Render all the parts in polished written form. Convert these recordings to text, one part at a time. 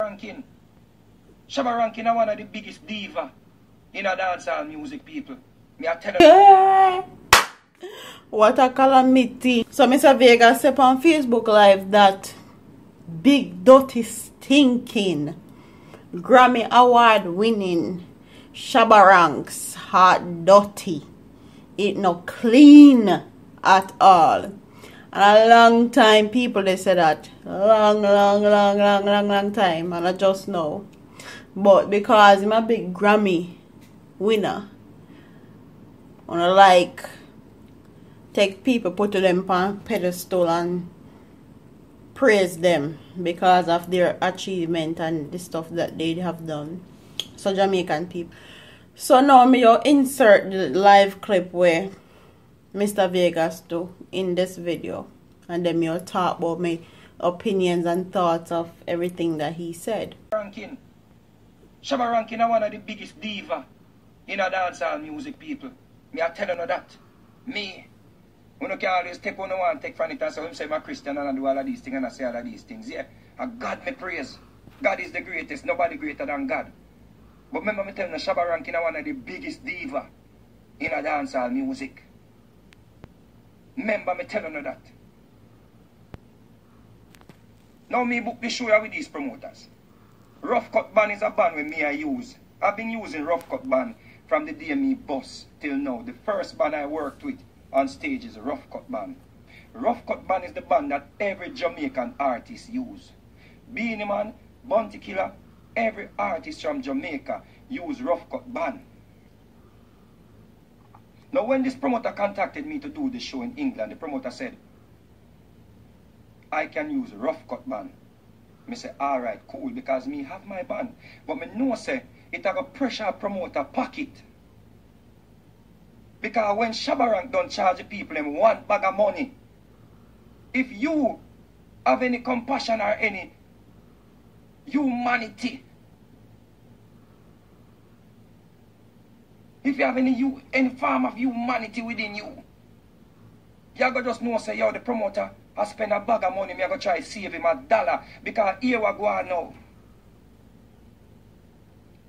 Ranking. Shabba ranking is one of the biggest diva in a dancehall music, people. Me I tell you. What a calamity. So Mr. Vega said on Facebook Live that big dirty stinking Grammy award winning Shabba ranks hot dirty. It not clean at all. And a long time people they say that. Long time. And I just know. But because I'm a big Grammy winner, I like take people, put them on pedestal and praise them because of their achievement and the stuff that they have done. So Jamaican people. So now me will insert the live clip where Mr. Vegas do in this video, and then me will talk about my opinions and thoughts of everything that he said. Ranking. Shabba ranking is one of the biggest diva in a dancehall music, people. Me I tell you that. Me. We don't always take one and take from it and say, I'm saying I'm a Christian and I do all of these things and I say all of these things. Yeah. And God me praise. God is the greatest. Nobody greater than God. But remember me telling you, Shabba ranking is one of the biggest diva in a dancehall music. Remember me telling you that. Now me book the show with these promoters. Rough cut band is a band with me I use. I've been using rough cut band from the day me bus till now. The first band I worked with on stage is a rough cut band. Rough cut band is the band that every Jamaican artist use. Beanie Man, Bounty Killer, every artist from Jamaica use rough cut band. Now when this promoter contacted me to do the show in England, the promoter said, I can use rough cut band. Me say, alright, cool, because me have my band. But me know say, it have a pressure promoter pocket. Because when Shabba rank don't charge the people them one bag of money, if you have any compassion or any humanity, if you have any form of humanity within you, you go just know say, yo, the promoter I spend a bag of money, me I go try to save him $1 because here we go on now.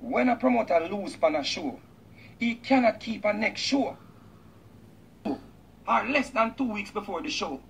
When a promoter lose on a show, he cannot keep a next show. Or less than 2 weeks before the show.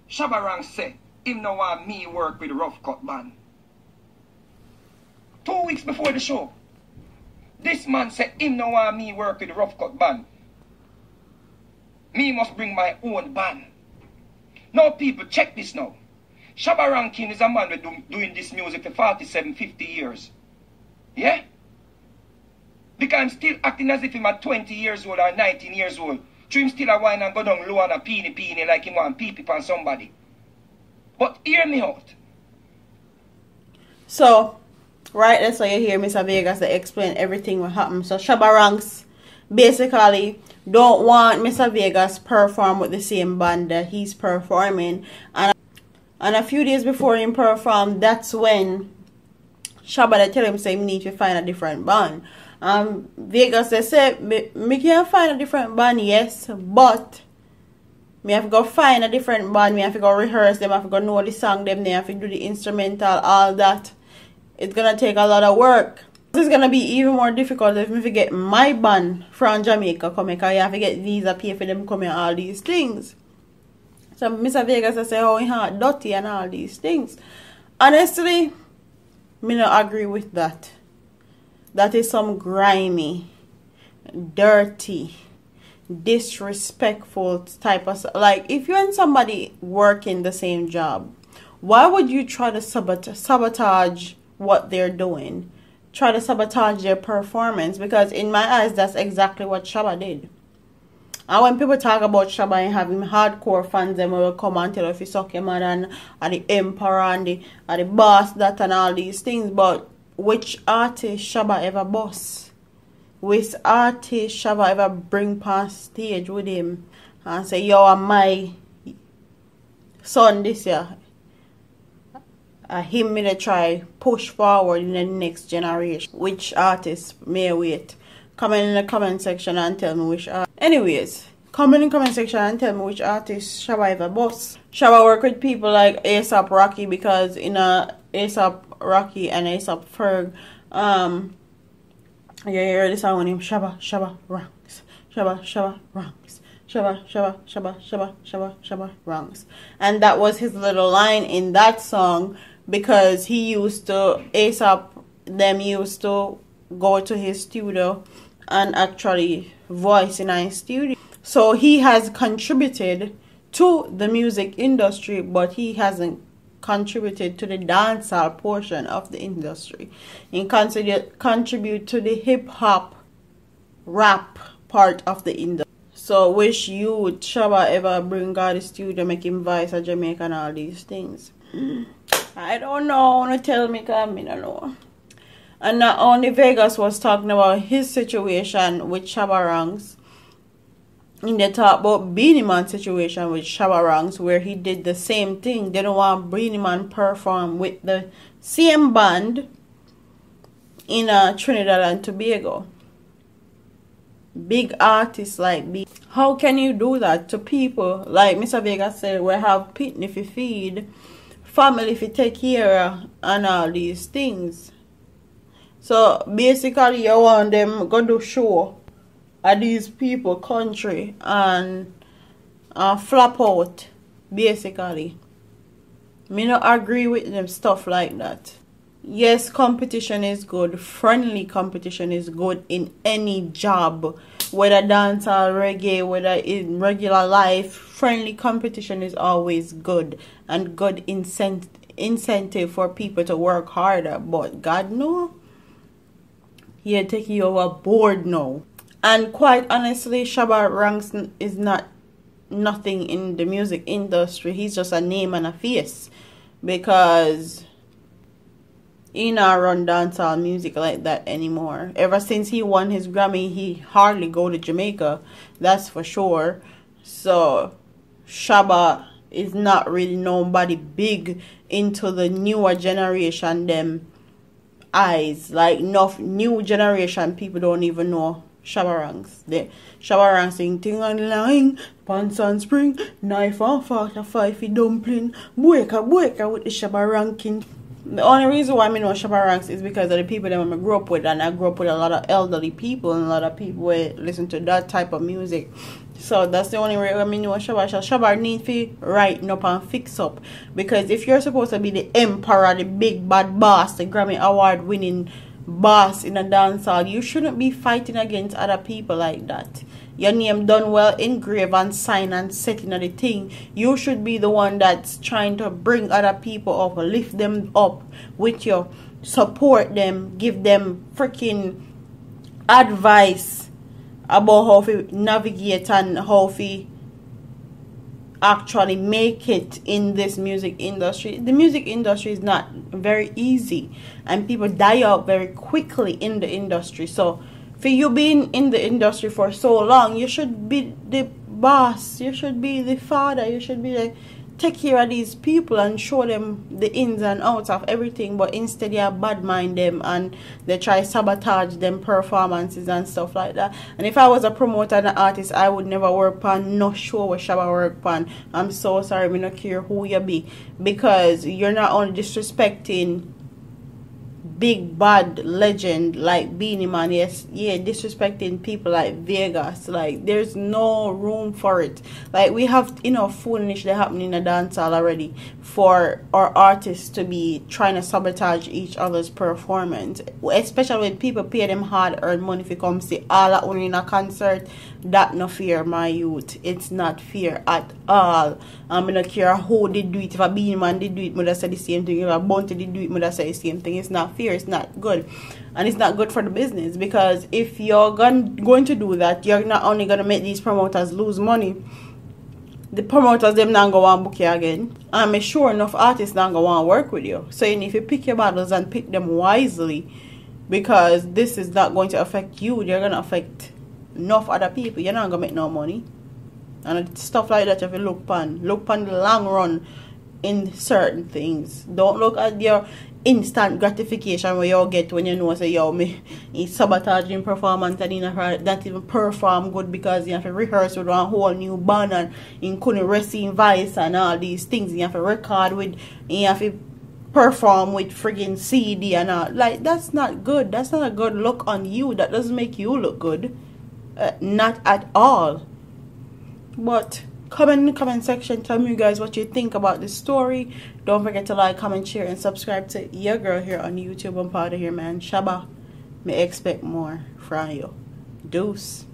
Shabba rank say, him no want me work with rough cut band. 2 weeks before the show. This man said him no want me work with rough cut band. Me must bring my own band. Now people, check this now. Shabba Rankin is a man who doing this music for 47, 50 years. Yeah? Because I'm still acting as if I'm 20 years old or 19 years old. So him still a wine and go down low and a peeny like him want pee on somebody. But hear me out. So, right there, so you hear Mr. Vegas to explain everything what happened. So Shabba Ranks basically don't want Mr. Vegas perform with the same band that he's performing. And a few days before him perform, that's when Shabba they tell him say, need to find a different band. Vegas they say, me can find a different band, yes, but me have to go find a different band, me have to go rehearse them, I have to go know the song them, they have to do the instrumental, all that. It's gonna take a lot of work. It's gonna be even more difficult if me get my band from Jamaica come, because you have to get visa, pay for them coming, all these things. So Mr. Vegas I say, oh, he had dirty and all these things. Honestly, me not agree with that. That is some grimy, dirty, disrespectful type of, like, if you and somebody working the same job, why would you try to sabotage what they're doing? Try to sabotage their performance? Because in my eyes, that's exactly what Shabba did. And when people talk about Shabba and having hardcore fans, them will come and tell you if you suck your mother and the emperor and the boss, that and all these things. But which artist Shabba ever boss? Which artist Shabba ever bring past stage with him and say, yo, I'm my son this year? Him me to try push forward in the next generation. Which artist may wait? Comment in the comment section and tell me which artist. Anyways, comment in the comment section and tell me which artist Shabba ever boss. Shabba work with people like A$AP Rocky because in a A$AP Rocky and A$AP Ferg. You hear this song with him, Shabba, Shabba, Ranks. Shabba, Shabba, Ranks. Shabba, Shabba, Shabba, Shabba, Shabba, Shabba, Ranks. And that was his little line in that song, because he used to, A$AP, them used to go to his studio and actually voice in his studio. So he has contributed to the music industry, but he hasn't contributed to the dancehall portion of the industry. He contribute to the hip hop rap part of the industry. So wish you would Shabba ever bring God to the studio, make him voice a Jamaican and all these things. I don't know. Don't tell me, because I don't know. And not only Vegas was talking about his situation with Shabba Ranks, and they talk about Beenie Man's situation with Shabba Ranks, where he did the same thing. They don't want Beenie Man perform with the same band in Trinidad and Tobago. Big artists like B. How can you do that to people? Like Mr. Vegas said, we have pitney for feed, family for take care of, and all these things. So basically you want them go do show at these people country and flop out, basically. Me not agree with them stuff like that. Yes, competition is good. Friendly competition is good in any job, whether dancehall, reggae, whether in regular life. Friendly competition is always good, and good incentive for people to work harder. But God no, He take you overboard now. And quite honestly, Shabba Ranks is not nothing in the music industry. He's just a name and a face, because he not run dancehall music like that anymore. Ever since he won his Grammy, he hardly go to Jamaica, that's for sure. So Shabba is not really nobody big into the newer generation them eyes. Like enough new generation people don't even know Shabba Ranks. The Shabba Ranks sing ting on the line, pants and spring, knife and fork, a 5 dumpling, bueka with the Shabba ranking. The only reason why I know Shabba Ranks is because of the people that I grew up with, and I grew up with a lot of elderly people and a lot of people who listen to that type of music. So that's the only way I know Shabba. Shabba need to write up and fix up, because if you're supposed to be the emperor, the big bad boss, the Grammy award winning boss in a dancehall, you shouldn't be fighting against other people like that. Your name done well, engrave and sign and set in the thing. You should be the one that's trying to bring other people up, lift them up with you, support them, give them freaking advice about how to navigate and how to actually make it in this music industry. The music industry is not very easy, and people die out very quickly in the industry. So for you being in the industry for so long, you should be the boss, you should be the father, you should be the take care of these people and show them the ins and outs of everything. But instead you bad mind them and they try sabotage them performances and stuff like that. And if I was a promoter and an artist, I would never work on no show where Shabba work on. I'm so sorry, me not care who you be, because you're not only disrespecting big bad legend like Beenie Man, disrespecting people like Vegas. Like, there's no room for it. Like, we have enough foolishness that happening in the dancehall already for our artists to be trying to sabotage each other's performance, especially when people pay them hard earned money to come see all that one in a concert. That no fair, my youth. It's not fair at all. I don't care who did do it. If a Beenie Man did do it, mother say the same thing. If a Bounty did do it, mother say the same thing. It's not fair. It's not good, and it's not good for the business, because if you're going to do that, you're not only going to make these promoters lose money, the promoters them not going to want to book you again. I'm sure enough artists not going to want to work with you. So you need to pick your battles and pick them wisely, because this is not going to affect you. You're going to affect enough other people. You're not going to make no money, and stuff like that. You have to look on the long run in certain things. Don't look at your instant gratification where you get when you know say yo me he's sabotaging performance and he not even perform good because you have to rehearse with one whole new band and he couldn't receive voice and all these things. You have to record with, you have to perform with friggin' CD and all. Like, that's not good. That's not a good look on you. That doesn't make you look good. Not at all. But comment in the comment section. Tell me, you guys, what you think about this story. Don't forget to like, comment, share, and subscribe to your girl here on YouTube. I'm part of here, man. Shabba. May expect more from you. Deuce.